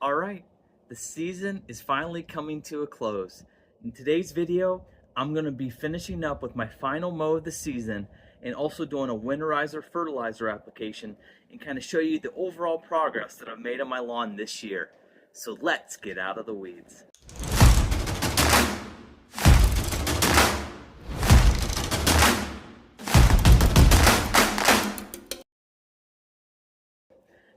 Alright, the season is finally coming to a close. In today's video, I'm going to be finishing up with my final mow of the season and also doing a winterizer fertilizer application and kind of show you the overall progress that I've made on my lawn this year. So let's get out of the weeds.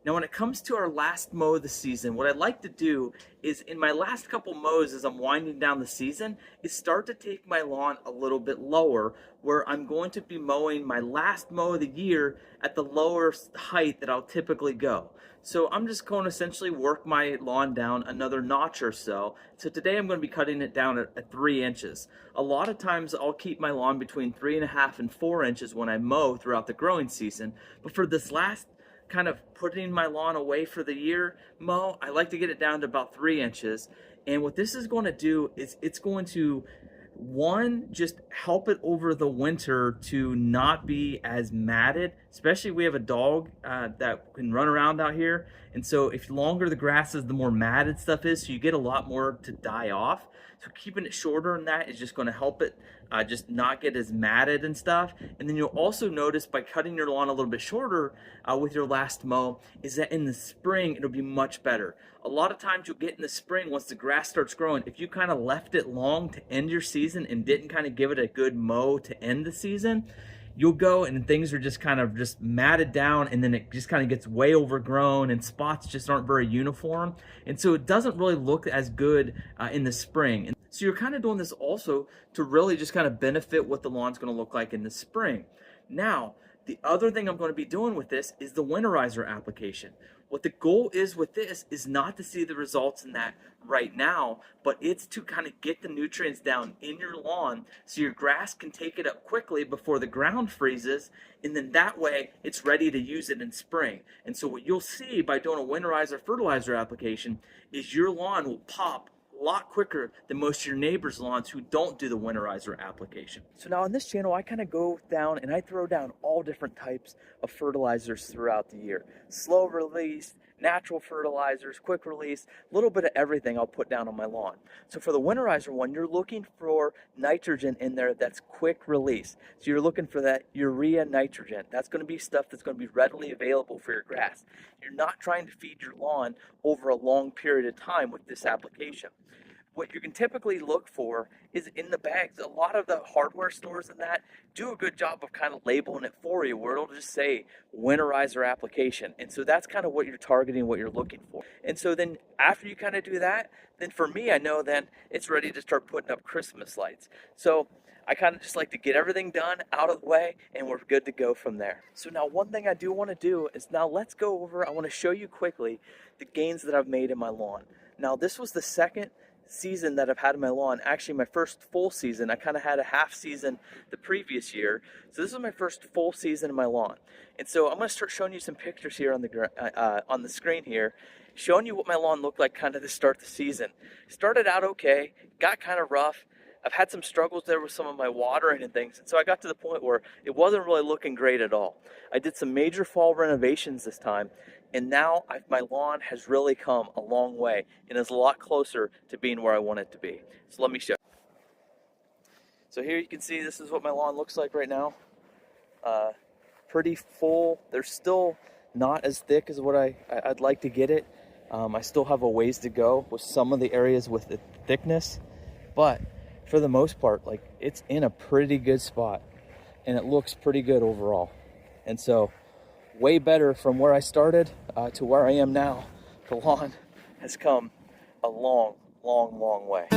Now when it comes to our last mow of the season, what I'd like to do is in my last couple mows as I'm winding down the season is start to take my lawn a little bit lower, where I'm going to be mowing my last mow of the year at the lower height that I'll typically go. So I'm just going to essentially work my lawn down another notch or so. So today I'm going to be cutting it down at 3 inches. A lot of times I'll keep my lawn between 3.5 and 4 inches when I mow throughout the growing season. But for this last kind of putting my lawn away for the year mow, I like to get it down to about 3 inches. And what this is going to do is it's going to, one, just help it over the winter to not be as matted. Especially we have a dog that can run around out here, and so if longer the grass is, the more matted stuff is, so you get a lot more to die off. So keeping it shorter than that is just going to help it just not get as matted and stuff. And then you'll also notice by cutting your lawn a little bit shorter with your last mow is that in the spring it'll be much better. A lot of times you'll get in the spring, once the grass starts growing, if you kind of left it long to end your season and didn't kind of give it a good mow to end the season, you'll go and things are just kind of just matted down, and then it just kind of gets way overgrown and spots just aren't very uniform, and so it doesn't really look as good in the spring. And so you're kind of doing this also to really just kind of benefit what the lawn's going to look like in the spring. Now the other thing I'm going to be doing with this is the winterizer application. What the goal is with this is not to see the results in that right now, but it's to kind of get the nutrients down in your lawn so your grass can take it up quickly before the ground freezes, and then that way it's ready to use it in spring. And so what you'll see by doing a winterizer fertilizer application is your lawn will pop a lot quicker than most of your neighbors' lawns who don't do the winterizer application. So now on this channel, I kind of go down and I throw down all different types of fertilizers throughout the year. Slow release, natural fertilizers, quick release, a little bit of everything I'll put down on my lawn. So for the winterizer one, you're looking for nitrogen in there that's quick release. So you're looking for that urea nitrogen. That's going to be stuff that's going to be readily available for your grass. You're not trying to feed your lawn over a long period of time with this application. What you can typically look for is in the bags. A lot of the hardware stores and that do a good job of kind of labeling it for you, where it'll just say winterizer application. And so that's kind of what you're targeting, what you're looking for. And so then after you kind of do that, then for me, I know then it's ready to start putting up Christmas lights. So I kind of just like to get everything done out of the way, and we're good to go from there. So now one thing I do want to do is now let's go over, I want to show you quickly the gains that I've made in my lawn. Now this was the second season that I've had in my lawn. Actually, my first full season. I kind of had a half season the previous year, so this is my first full season in my lawn. And so I'm going to start showing you some pictures here on the screen here, showing you what my lawn looked like kind of to start the season. Started out okay, got kind of rough. I've had some struggles there with some of my watering and things, and so I got to the point where it wasn't really looking great at all. I did some major fall renovations this time, and now my lawn has really come a long way and is a lot closer to being where I want it to be. So let me show you. So here you can see this is what my lawn looks like right now. Pretty full. They're still not as thick as what I'd like to get it. I still have a ways to go with some of the areas with the thickness, but for the most part, like, it's in a pretty good spot and it looks pretty good overall. And so way better from where I started to where I am now. The lawn has come a long, long, long way.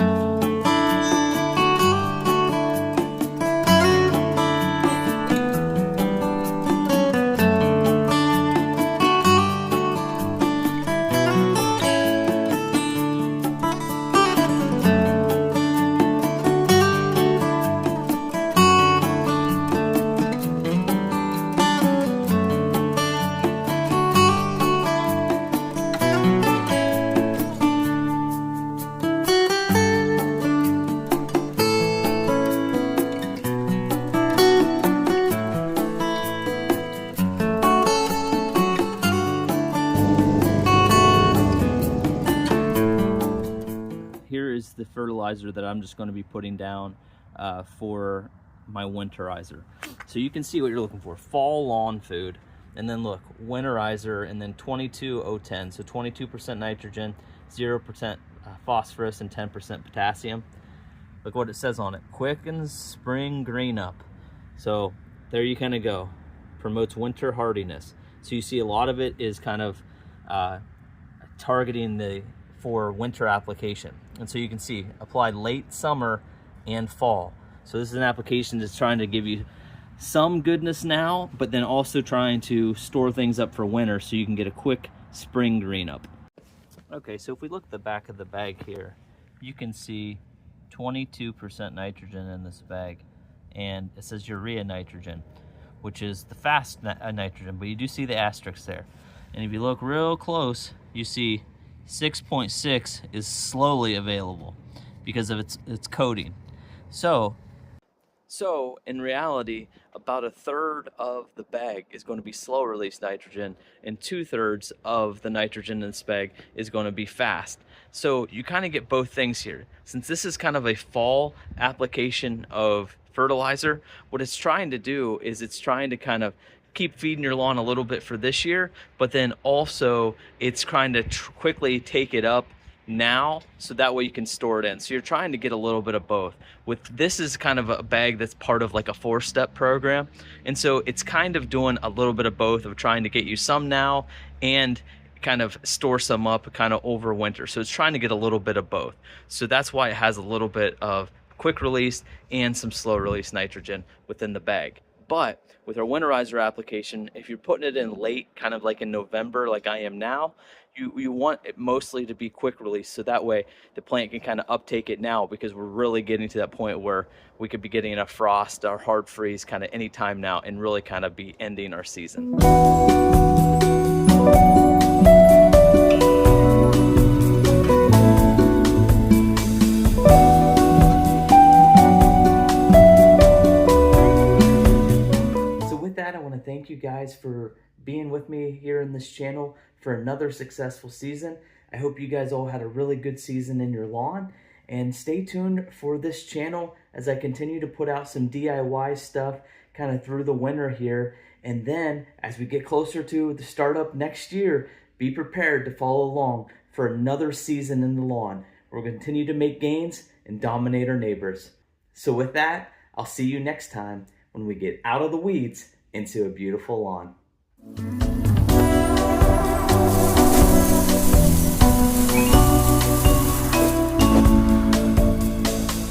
is the fertilizer that I'm just going to be putting down for my winterizer. So you can see what you're looking for: fall lawn food, and then look, winterizer, and then 22-010, so 22% nitrogen, 0% phosphorus, and 10% potassium. Look what it says on it: quickens spring green up. So there you kind of go. Promotes winter hardiness. So you see a lot of it is kind of targeting for winter application. And so you can see applied late summer and fall. So this is an application that's trying to give you some goodness now, but then also trying to store things up for winter so you can get a quick spring green up. Okay, so if we look at the back of the bag here, you can see 22% nitrogen in this bag, and it says urea nitrogen, which is the fast nitrogen, but you do see the asterisk there. And if you look real close, you see 6.6 is slowly available because of its coating. So in reality, about a third of the bag is going to be slow release nitrogen, and 2/3 of the nitrogen in this bag is going to be fast. So you kind of get both things here. Since this is kind of a fall application of fertilizer, what it's trying to do is it's trying to kind of keep feeding your lawn a little bit for this year, but then also it's trying to quickly take it up now, so that way you can store it in. So you're trying to get a little bit of both. With this is kind of a bag that's part of like a 4-step program, and so it's kind of doing a little bit of both, of trying to get you some now and kind of store some up kind of over winter. So it's trying to get a little bit of both. So that's why it has a little bit of quick release and some slow release nitrogen within the bag. But with our winterizer application, if you're putting it in late, kind of like in November, like I am now, you want it mostly to be quick release, so that way the plant can kind of uptake it now, because we're really getting to that point where we could be getting a frost or hard freeze kind of any time now and really kind of be ending our season. I want to thank you guys for being with me here in this channel for another successful season. I hope you guys all had a really good season in your lawn, and stay tuned for this channel as I continue to put out some DIY stuff kind of through the winter here. And then as we get closer to the startup next year, be prepared to follow along for another season in the lawn. We're going to continue to make gains and dominate our neighbors. So with that, I'll see you next time when we get out of the weeds into a beautiful lawn.